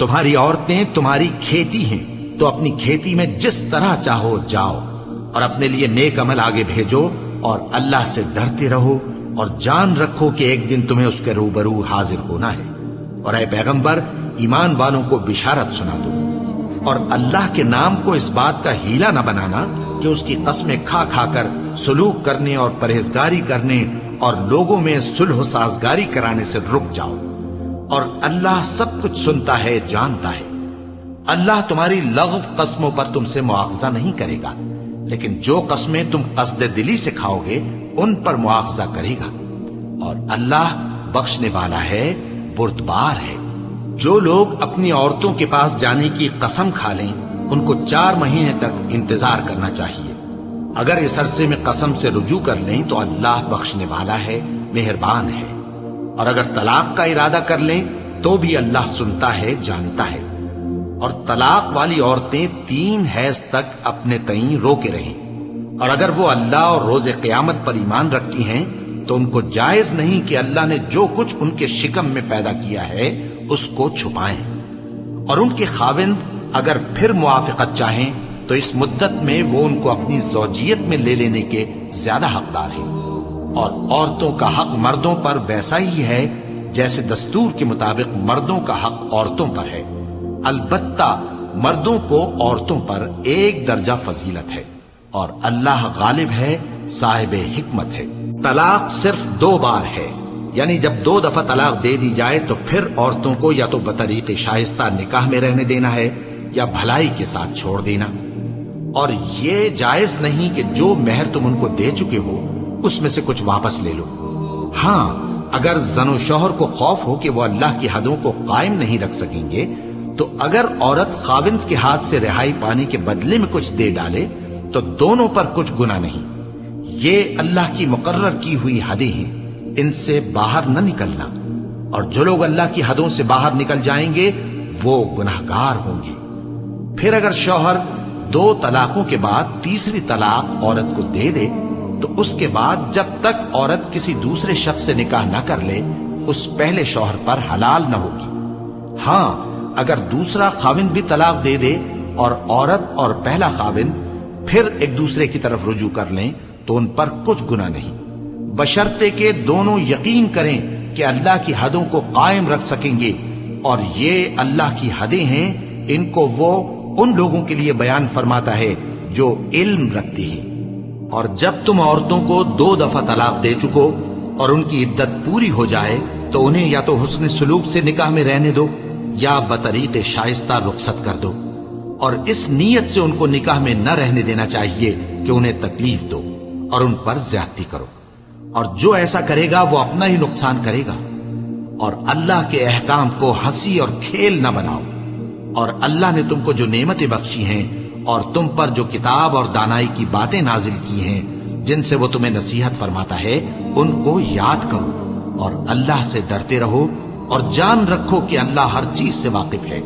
تمہاری عورتیں تمہاری کھیتی ہیں، تو اپنی کھیتی میں جس طرح چاہو جاؤ، اور اپنے لیے نیک عمل آگے بھیجو، اور اللہ سے ڈرتے رہو، اور جان رکھو کہ ایک دن تمہیں اس کے روبرو حاضر ہونا ہے۔ اور اے پیغمبر، ایمان والوں کو بشارت سنا دو، اور اللہ کے نام کو اس بات کا ہیلا نہ بنانا کہ اس کی قسمیں کھا کھا کر سلوک کرنے اور پرہیزگاری کرنے اور لوگوں میں صلح و سازگاری کرانے سے رک جاؤ، اور اللہ سب کچھ سنتا ہے، جانتا ہے۔ اللہ تمہاری لغو قسموں پر تم سے مواخذہ نہیں کرے گا، لیکن جو قسمیں تم قصد دلی سے کھاؤ گے ان پر مواخذہ کرے گا، اور اللہ بخشنے والا ہے، بردبار ہے۔ جو لوگ اپنی عورتوں کے پاس جانے کی قسم کھا لیں ان کو 4 مہینے تک انتظار کرنا چاہیے۔ اگر اس عرصے میں قسم سے رجوع کر لیں تو اللہ بخشنے والا ہے، مہربان ہے۔ اور اگر طلاق کا ارادہ کر لیں تو بھی اللہ سنتا ہے، جانتا ہے۔ اور طلاق والی عورتیں 3 حیض تک اپنے تئیں روکے رہیں، اور اگر وہ اللہ اور روز قیامت پر ایمان رکھتی ہیں تو ان کو جائز نہیں کہ اللہ نے جو کچھ ان کے شکم میں پیدا کیا ہے اس کو چھپائیں۔ اور ان کے خاوند اگر پھر موافقت چاہیں تو اس مدت میں وہ ان کو اپنی زوجیت میں لے لینے کے زیادہ حقدار ہیں۔ اور عورتوں کا حق مردوں پر ویسا ہی ہے جیسے دستور کے مطابق مردوں کا حق عورتوں پر ہے، البتہ مردوں کو عورتوں پر 1 درجہ فضیلت ہے، اور اللہ غالب ہے، صاحب حکمت ہے۔ طلاق صرف 2 بار ہے، یعنی جب 2 دفعہ طلاق دے دی جائے تو پھر عورتوں کو یا تو بطریق شائستہ نکاح میں رہنے دینا ہے یا بھلائی کے ساتھ چھوڑ دینا۔ اور یہ جائز نہیں کہ جو مہر تم ان کو دے چکے ہو اس میں سے کچھ واپس لے لو۔ ہاں، اگر زن و شوہر کو خوف ہو کہ وہ اللہ کی حدوں کو قائم نہیں رکھ سکیں گے تو اگر عورت خاوند کے ہاتھ سے رہائی پانے کے بدلے میں کچھ دے ڈالے تو دونوں پر کچھ گناہ نہیں۔ یہ اللہ کی مقرر کی ہوئی حدیں ہیں، ان سے باہر نہ نکلنا، اور جو لوگ اللہ کی حدوں سے باہر نکل جائیں گے وہ گناہگار ہوں گے۔ پھر اگر شوہر 2 طلاقوں کے بعد تیسری طلاق عورت کو دے دے تو اس کے بعد جب تک عورت کسی دوسرے شخص سے نکاح نہ کر لے اس پہلے شوہر پر حلال نہ ہوگی۔ ہاں، اگر دوسرا خاوند بھی طلاق دے دے اور عورت اور پہلا خاوند پھر ایک دوسرے کی طرف رجوع کر لیں تو ان پر کچھ گناہ نہیں، بشرطے کہ دونوں یقین کریں کہ اللہ کی حدوں کو قائم رکھ سکیں گے، اور یہ اللہ کی حدیں ہیں، ان کو وہ ان لوگوں کے لیے بیان فرماتا ہے جو علم رکھتے ہیں۔ اور جب تم عورتوں کو 2 دفعہ طلاق دے چکو اور ان کی عدت پوری ہو جائے تو انہیں یا تو حسن سلوک سے نکاح میں رہنے دو یا بطریق شائستہ رخصت کر دو، اور اس نیت سے ان کو نکاح میں نہ رہنے دینا چاہیے کہ انہیں تکلیف دو اور ان پر زیادتی کرو، اور جو ایسا کرے گا وہ اپنا ہی نقصان کرے گا۔ اور اللہ کے احکام کو ہنسی اور کھیل نہ بناؤ، اور اللہ نے تم کو جو نعمتیں بخشی ہیں اور تم پر جو کتاب اور دانائی کی باتیں نازل کی ہیں جن سے وہ تمہیں نصیحت فرماتا ہے ان کو یاد کرو، اور اللہ سے ڈرتے رہو، اور جان رکھو کہ اللہ ہر چیز سے واقف ہے۔